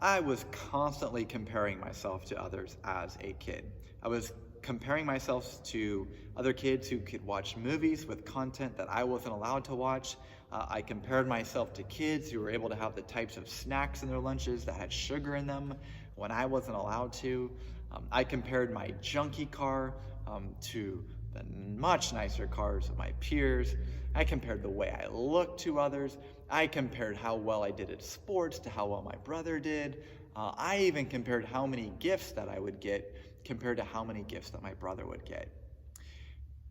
I was constantly comparing myself to others as a kid. I was comparing myself to other kids who could watch movies with content that I wasn't allowed to watch. I compared myself to kids who were able to have the types of snacks in their lunches that had sugar in them when I wasn't allowed to. I compared my junky car to the much nicer cars of my peers. I compared the way I looked to others. I compared how well I did at sports to how well my brother did. I even compared how many gifts that I would get compared to how many gifts that my brother would get.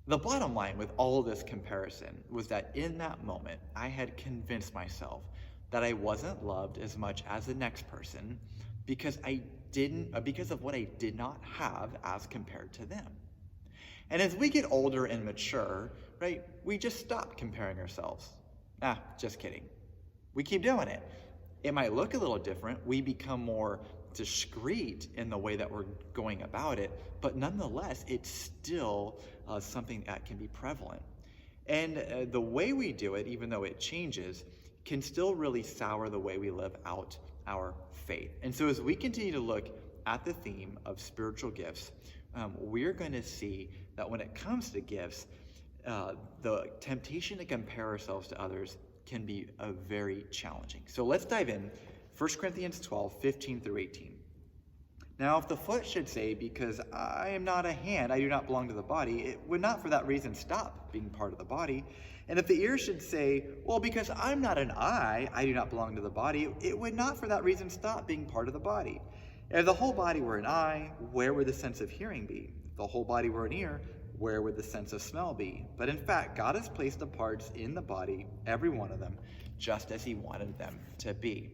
The bottom line with all of this comparison was that in that moment, I had convinced myself that I wasn't loved as much as the next person because of what I did not have as compared to them. And as we get older and mature, right, we just stop comparing ourselves. Just kidding. We keep doing it. It might look a little different. We become more discreet in the way that we're going about it, but nonetheless, it's still something that can be prevalent. And the way we do it, even though it changes, can still really sour the way we live out our faith. And so as we continue to look at the theme of spiritual gifts, we're going to see that when it comes to gifts, the temptation to compare ourselves to others can be very challenging. So let's dive in. 1 Corinthians 12, 15 through 18. Now, if the foot should say, because I am not a hand, I do not belong to the body, it would not for that reason stop being part of the body. And if the ear should say, well, because I'm not an eye, I do not belong to the body, it would not for that reason stop being part of the body. If the whole body were an eye, where would the sense of hearing be? If the whole body were an ear, where would the sense of smell be? But in fact, God has placed the parts in the body, every one of them, just as he wanted them to be.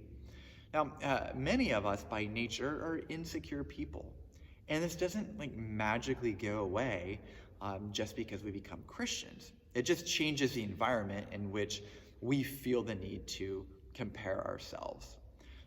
Now, many of us by nature are insecure people. And this doesn't magically go away just because we become Christians. It just changes the environment in which we feel the need to compare ourselves.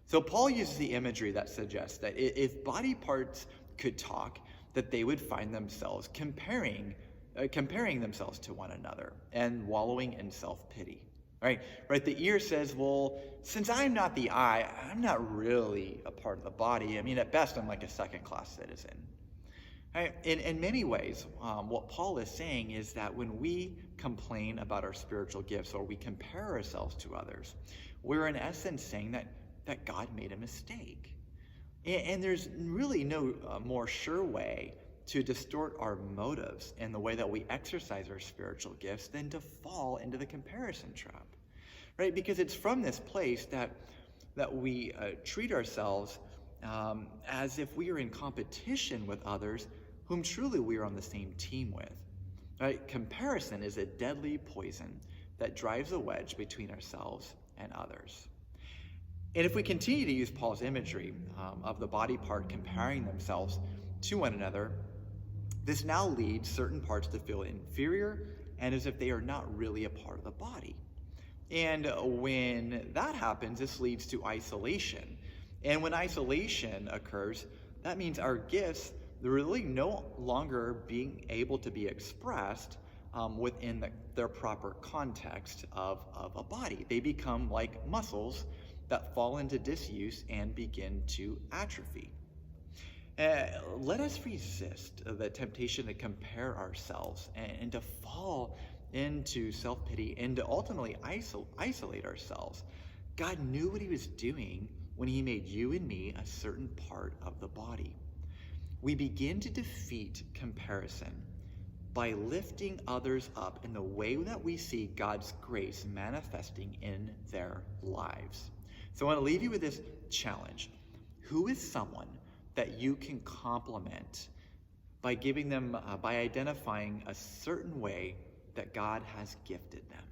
So Paul uses the imagery that suggests that if body parts could talk, that they would find themselves comparing themselves to one another and wallowing in self-pity. Right? The ear says, well, since I'm not the eye, I'm not really a part of the body. I mean, at best, I'm like a second-class citizen. Right? In many ways, what Paul is saying is that when we complain about our spiritual gifts or we compare ourselves to others, we're in essence saying that God made a mistake. And there's really no more sure way to distort our motives and the way that we exercise our spiritual gifts than to fall into the comparison trap, right? Because it's from this place that we treat ourselves as if we are in competition with others whom truly we are on the same team with, right? Comparison is a deadly poison that drives a wedge between ourselves and others. And if we continue to use Paul's imagery of the body part comparing themselves to one another, this now leads certain parts to feel inferior and as if they are not really a part of the body. And when that happens, this leads to isolation. And when isolation occurs, that means our gifts, they're really no longer being able to be expressed within their proper context of a body. They become like muscles that fall into disuse and begin to atrophy. Let us resist the temptation to compare ourselves and to fall into self-pity and to ultimately isolate ourselves. God knew what he was doing when he made you and me a certain part of the body. We begin to defeat comparison by lifting others up in the way that we see God's grace manifesting in their lives. So I want to leave you with this challenge. Who is someone that you can compliment by giving them, by identifying a certain way that God has gifted them?